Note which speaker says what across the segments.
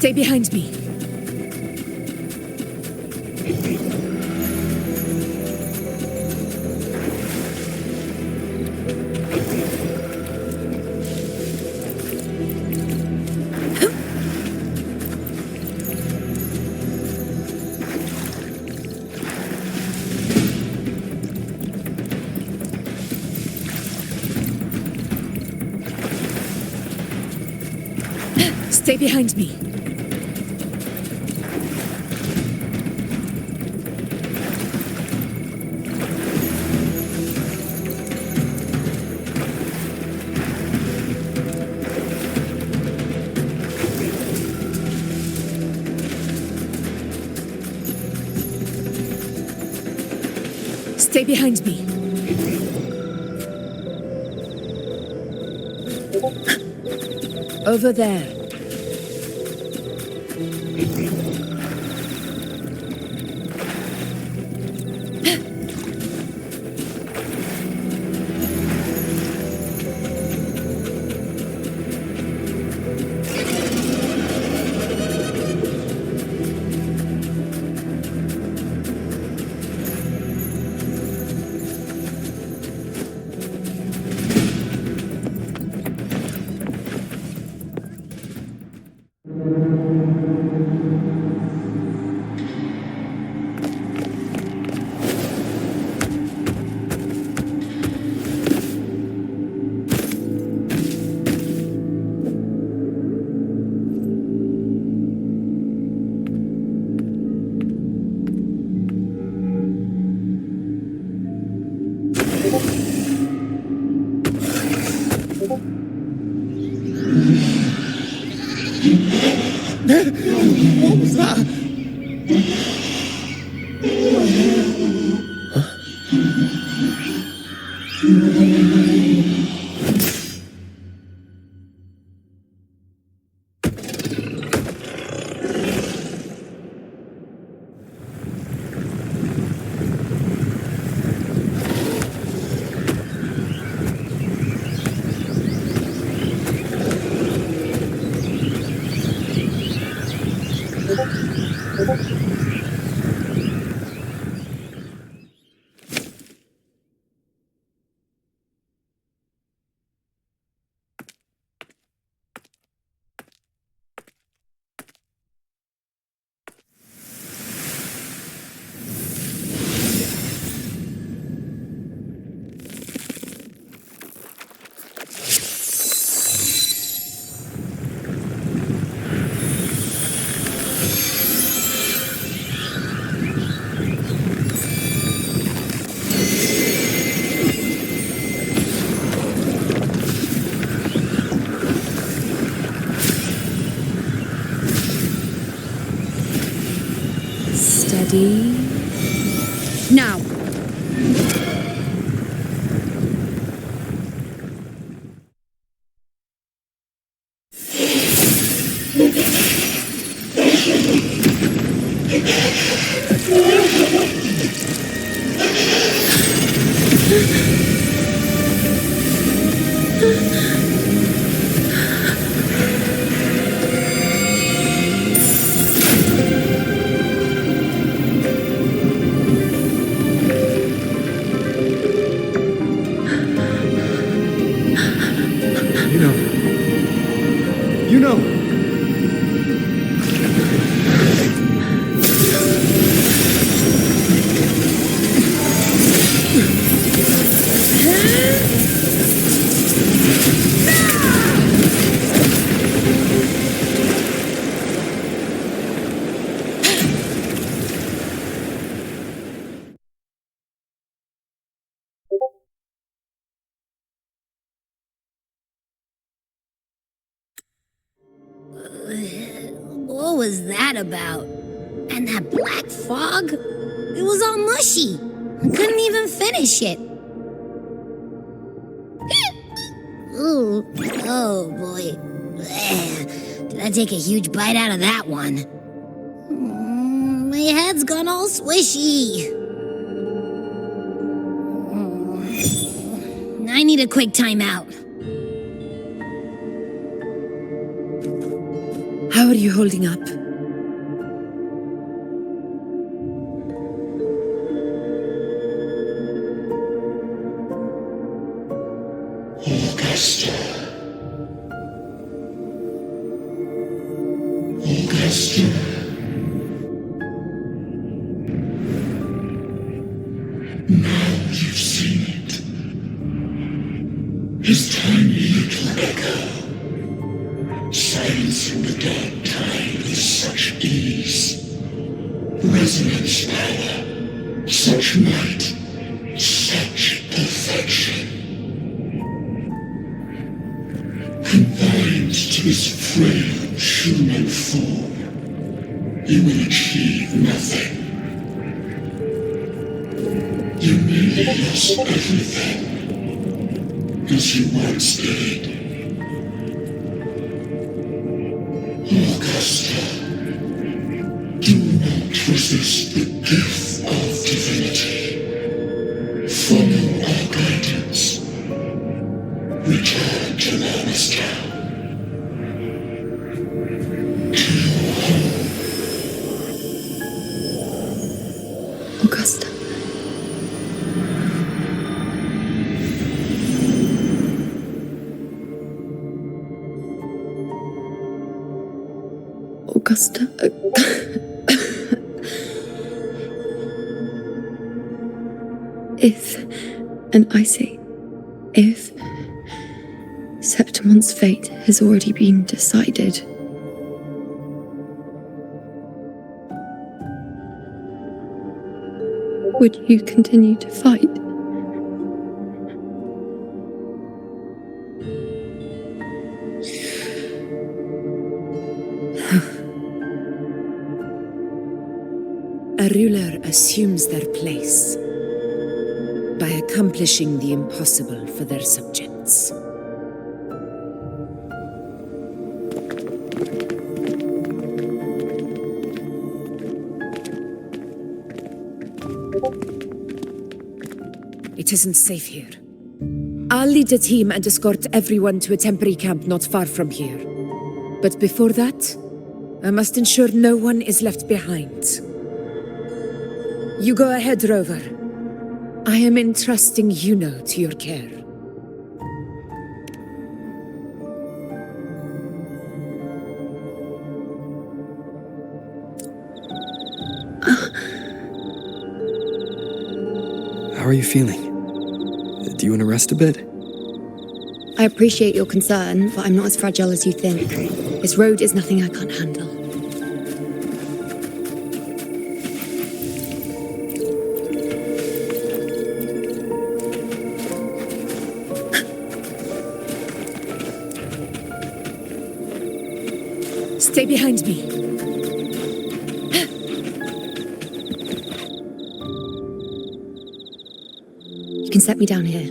Speaker 1: Stay behind me. Stay behind me. Stay behind me. Over there.
Speaker 2: What was that?
Speaker 1: Steady. Now.
Speaker 2: You know.
Speaker 3: What was that about? And that black fog? It was all mushy. I couldn't even finish it. Ooh, oh boy. Did I take a huge bite out of that one? My head's gone all swishy. I need a quick timeout.
Speaker 1: How are you holding up?
Speaker 4: Augusta. Augusta. Now you've seen it. His tiny little echo, silencing the dark tide with such ease. Resonance power, such might, such perfection. Confined to this frail human form, you will achieve nothing. You nearly lost everything, as you once did. Augusta, do not resist the gift of divinity. Follow our guidance. Return to Lannister. To your home.
Speaker 1: Augusta. Augusta. If, and I say, if Septimon's fate has already been decided, would you continue to fight?
Speaker 5: A ruler assumes their place by accomplishing the impossible for their subjects. It isn't safe here. I'll lead a team and escort everyone to a temporary camp not far from here. But before that, I must ensure no one is left behind. You go ahead, Rover. I am entrusting Yuno to your care.
Speaker 6: How are you feeling? Do you want to rest a bit?
Speaker 1: I appreciate your concern, but I'm not as fragile as you think. This road is nothing I can't handle.
Speaker 5: Stay behind me.
Speaker 1: You can set me down here.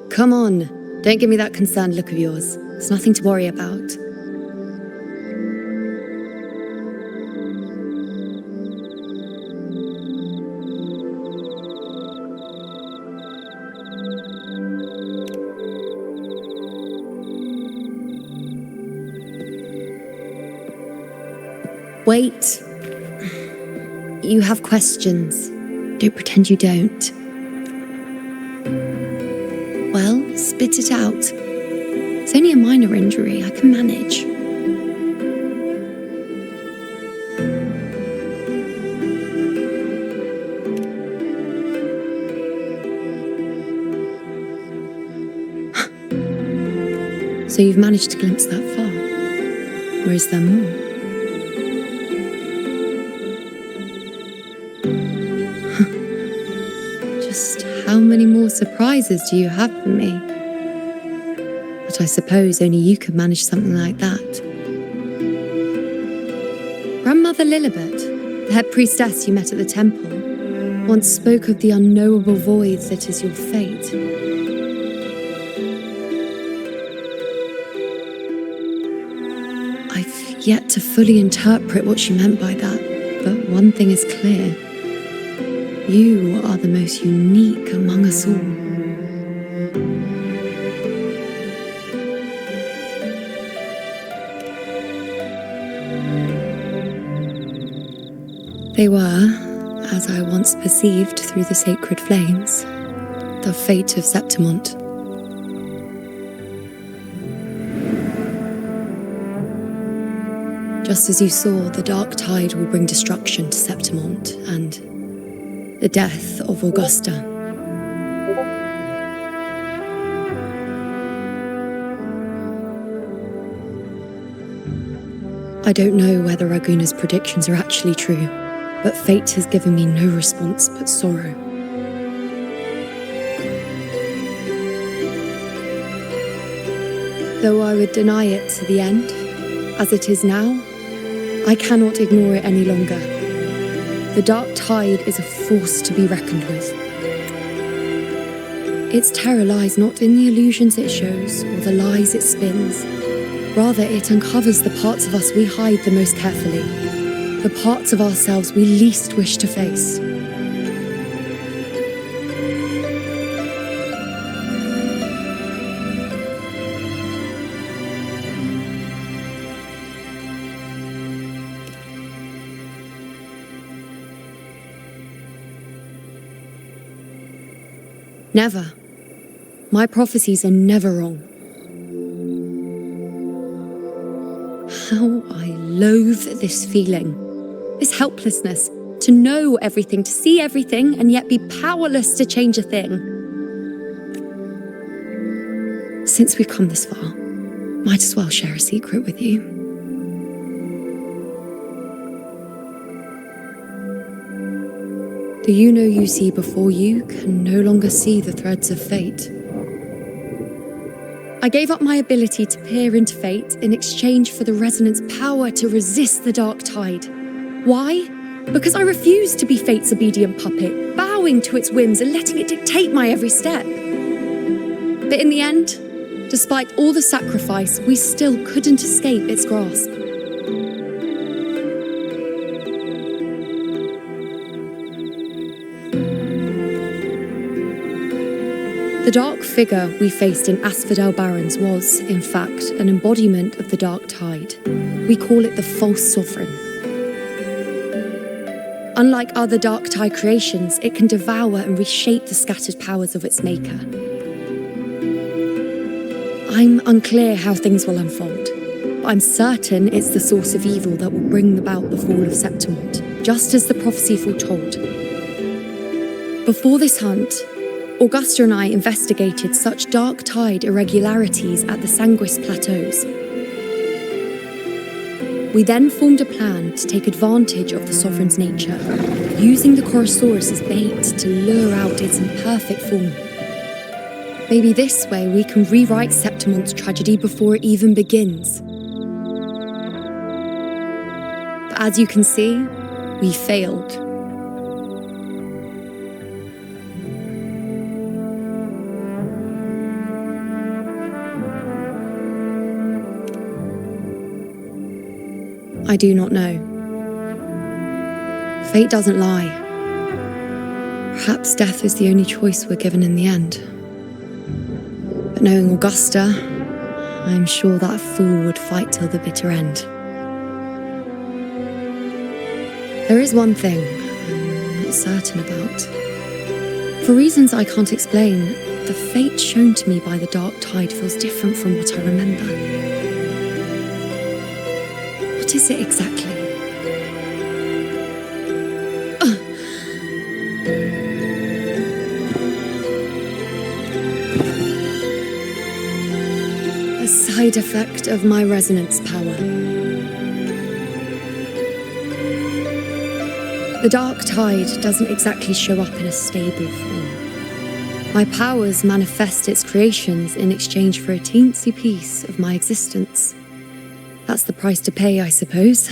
Speaker 1: Come on, don't give me that concerned look of yours. It's nothing to worry about. Wait. You have questions. Don't pretend you don't. Well, spit it out. It's only a minor injury. I can manage. So you've managed to glimpse that far? Or is there more? Just how many more surprises do you have for me? But I suppose only you could manage something like that. Grandmother Lilibet, the head priestess you met at the temple, once spoke of the unknowable void that is your fate. I've yet to fully interpret what she meant by that, but one thing is clear. You are the most unique among us all. They were, as I once perceived through the sacred flames, the fate of Septimont. Just as you saw, the dark tide will bring destruction to Septimont and the death of Augusta. I don't know whether Raguna's predictions are actually true, but fate has given me no response but sorrow. Though I would deny it to the end, as it is now, I cannot ignore it any longer. The dark tide is a force to be reckoned with. Its terror lies not in the illusions it shows or the lies it spins. Rather, it uncovers the parts of us we hide the most carefully, the parts of ourselves we least wish to face. Never. My prophecies are never wrong. How I loathe this feeling, this helplessness, to know everything, to see everything, and yet be powerless to change a thing. Since we've come this far, might as well share a secret with you. The you see before you can no longer see the threads of fate. I gave up my ability to peer into fate in exchange for the resonance power to resist the dark tide. Why? Because I refused to be fate's obedient puppet, bowing to its whims and letting it dictate my every step. But in the end, despite all the sacrifice, we still couldn't escape its grasp. The dark figure we faced in Asphodel Barrens was, in fact, an embodiment of the dark tide. We call it the false sovereign. Unlike other dark tide creations, it can devour and reshape the scattered powers of its maker. I'm unclear how things will unfold, but I'm certain it's the source of evil that will bring about the fall of Septimont, just as the prophecy foretold. Before this hunt, Augusta and I investigated such dark tide irregularities at the Sanguis Plateaus. We then formed a plan to take advantage of the Sovereign's nature, using the Chorosaurus as bait to lure out its imperfect form. Maybe this way we can rewrite Septimont's tragedy before it even begins. But as you can see, we failed. I do not know. Fate doesn't lie. Perhaps death is the only choice we're given in the end. But knowing Augusta, I'm sure that fool would fight till the bitter end. There is one thing I'm not certain about. For reasons I can't explain, the fate shown to me by the dark tide feels different from what I remember. What is it exactly? A side effect of my resonance power. The dark tide doesn't exactly show up in a stable form. My powers manifest its creations in exchange for a teensy piece of my existence. That's the price to pay, I suppose.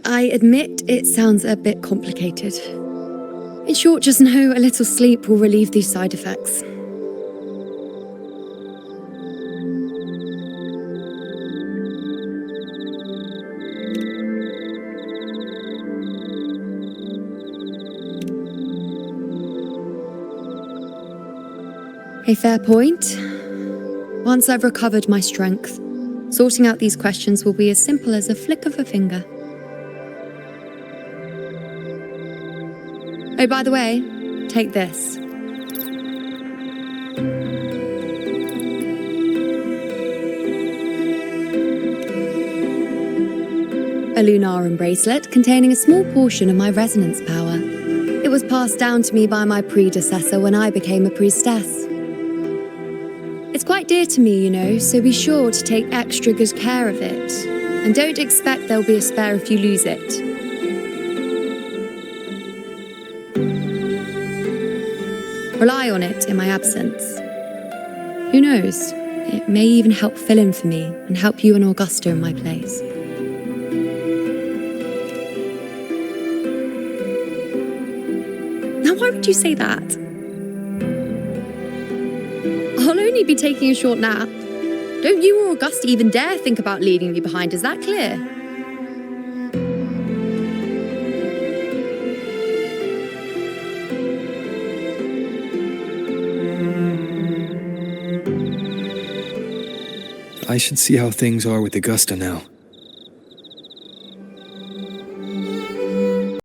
Speaker 1: I admit it sounds a bit complicated. In short, just know a little sleep will relieve these side effects. A fair point. Once I've recovered my strength, Sorting out these questions will be as simple as a flick of a finger. Oh, by the way, take this. A Lunarum bracelet containing a small portion of my resonance power. It was passed down to me by my predecessor when I became a priestess. It's quite dear to me, you know, so be sure to take extra good care of it. And don't expect there'll be a spare if you lose it. Rely on it in my absence. Who knows? It may even help fill in for me and help you and Augusta in my place. Now, why would you say that? I'll only be taking a short nap. Don't you or Augusta even dare think about leaving me behind, is that clear?
Speaker 6: I should see how things are with Augusta now.